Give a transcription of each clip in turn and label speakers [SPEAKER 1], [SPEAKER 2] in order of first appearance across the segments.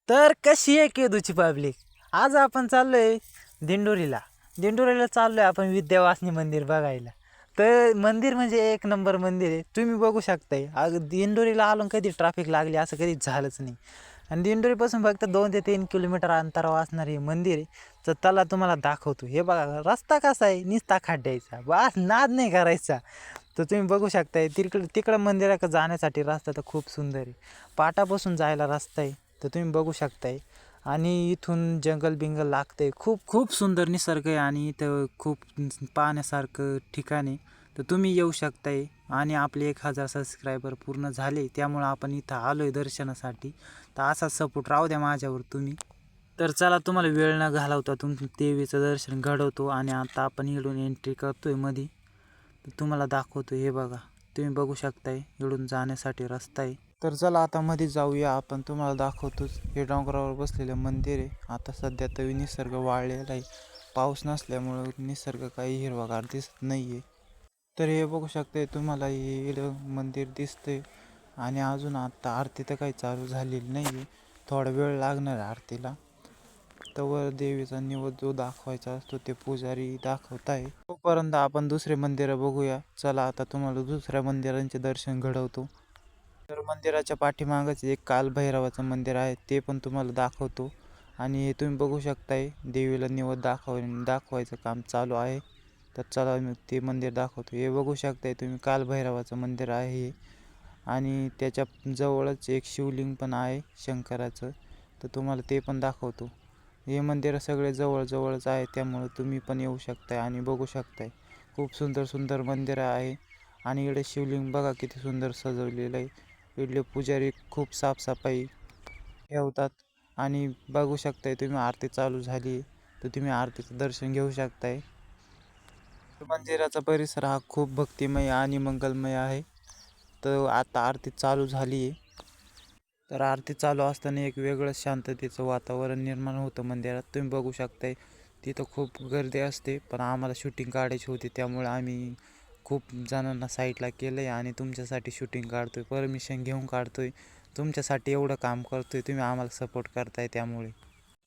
[SPEAKER 1] तर कशी आहे केदूची पब्लिक? आज आपण चाललोय दिंडोरीला. दिंडोरीला चाललोय आपण विद्यावासनी मंदिर बघायला. तर मंदिर म्हणजे एक नंबर मंदिर आहे. तुम्ही बघू शकताय. आज दिंडोरीला आलो कधी ट्रॅफिक लागली असं कधी झालंच नाही. आणि दिंडोरीपासून फक्त 2 ते 3 किलोमीटर अंतरावर असणारे हे मंदिर आहे. तर त्याला तुम्हाला दाखवतो. हे बघा रस्ता कसा आहे, नुसता खड्ड्याचा. बस नाद नाही करायचा. तर तुम्ही बघू शकताय तिकडं मंदिराकडे जाण्यासाठी रस्ता तर खूप सुंदर आहे. पाटापासून जायला रस्ता आहे. तर तुम्ही बघू शकताय. आणि इथून जंगल बिंगल लागते. खूप खूप सुंदर निसर्ग आहे आणि इथं खूप पाहण्यासारखं ठिकाण आहे. तर तुम्ही येऊ शकताय. आणि आपले 1000 सबस्क्रायबर पूर्ण झाले, त्यामुळं आपण इथं आलोय दर्शनासाठी. तर असाच सपोर्ट राहू द्या माझ्यावर तुम्ही. तर चला तुम्हाला वेळ न घालवता तुमचं देवीचं दर्शन घडवतो. आणि आता आपण इकडून एंट्री करतोय मध्ये. तर तुम्हाला दाखवतो. हे बघा, तुम्ही बघू शकताय इकडून जाण्यासाठी रस्ता आहे. तर चला आता मध्ये जाऊया आपण. तुम्हाला दाखवतोच. हे डोंगरावर बसलेलं मंदिर आहे. आता सध्या तर निसर्ग वाळलेला आहे. पाऊस नसल्यामुळं निसर्ग काही हिरवागार दिसत नाही आहे. तर हे बघू शकताय तुम्हाला, हे मंदिर दिसतंय. आणि अजून आता आरती तर काही चालू झालेली नाही आहे. थोडा वेळ लागणार आहे आरतीला. तवर देवीचा निवद जो दाखवायचा असतो ते पुजारी दाखवत आहे. तोपर्यंत आपण दुसरे मंदिरं बघूया. चला आता तुम्हाला दुसऱ्या मंदिरांचे दर्शन घडवतो. तर मंदिराच्या पाठीमागच एक कालभैरवाचं मंदिर आहे, ते पण तुम्हाला दाखवतो. आणि हे तुम्ही बघू शकताय, देवीला निवद दाखवायचं काम चालू आहे. तर चला मी ते मंदिर दाखवतो. हे बघू शकताय तुम्ही, कालभैरवाचं मंदिर आहे हे. आणि त्याच्या जवळच एक शिवलिंग पण आहे शंकराचं. तर तुम्हाला ते पण दाखवतो. हे मंदिरं सगळे जवळजवळच आहे, त्यामुळे तुम्ही पण येऊ शकताय आणि बघू शकताय. खूप सुंदर सुंदर मंदिरं आहे. आणि इकडे शिवलिंग बघा किती सुंदर सजवलेलं आहे. इथले पुजारी खूप साफसफाई ठेवतात. आणि बघू शकताय तुम्ही, आरती चालू झाली तर तुम्ही आरतीचं दर्शन घेऊ शकताय. मंदिराचा परिसर हा खूप भक्तिमय आणि मंगलमय आहे. तर आता आरती चालू झाली आहे. तर आरती चालू असताना एक वेगळं शांततेचं वातावरण निर्माण होतं मंदिरात. तुम्ही बघू शकताय तिथं खूप गर्दी असते. पण आम्हाला शूटिंग काढायची होती, त्यामुळे आम्ही खूप जणांना साईडला केलं आहे आणि तुमच्यासाठी शूटिंग काढतो आहे. परमिशन घेऊन काढतो आहे. तुमच्यासाठी एवढं काम करतो आहे, तुम्ही आम्हाला सपोर्ट करताय त्यामुळे.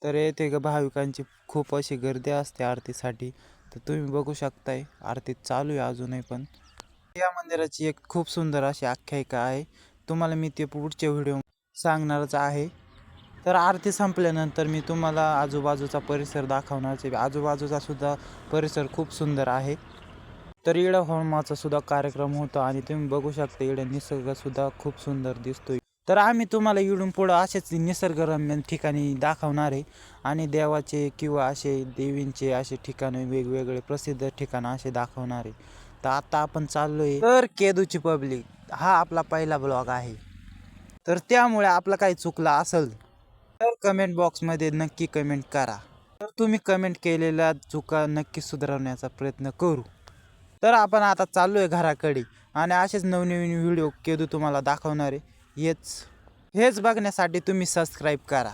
[SPEAKER 1] तर येथे भाविकांची खूप अशी गर्दी असते आरतीसाठी. तर तुम्ही बघू शकताय आरती चालू आहे अजूनही पण. या मंदिराची एक खूप सुंदर अशी आख्यायिका आहे. तुम्हाला मी ते पुढच्या व्हिडिओ सांगणारच आहे. तर आरती संपल्यानंतर मी तुम्हाला आजूबाजूचा परिसर दाखवणारच आहे. आजूबाजूचा सुद्धा परिसर खूप सुंदर आहे. तर इकडं होमाचा सुद्धा कार्यक्रम होता आणि तुम्ही बघू शकता इकडे निसर्गसुद्धा खूप सुंदर दिसतोय. तर आम्ही तुम्हाला इकडून पुढं असेच निसर्गरम्य ठिकाणी दाखवणार आहे. आणि देवाचे किंवा असे देवींचे असे ठिकाणं, वेगवेगळे प्रसिद्ध ठिकाणं असे दाखवणार आहे. तर आता आपण चाललोय तर केदूची पब्लिक, हा आपला पहिला ब्लॉग आहे. तर त्यामुळे आपलं काही चुकलं असेल तर कमेंट बॉक्समध्ये नक्की कमेंट करा. तर तुम्ही कमेंट केलेल्या चुका नक्की सुधारवण्याचा प्रयत्न करू. तर आपण आता चाललोय घराकडे. आणि असेच नवनवीन व्हिडिओ केदू तुम्हाला दाखवणार आहे. हेच बघण्यासाठी तुम्ही सबस्क्राईब करा.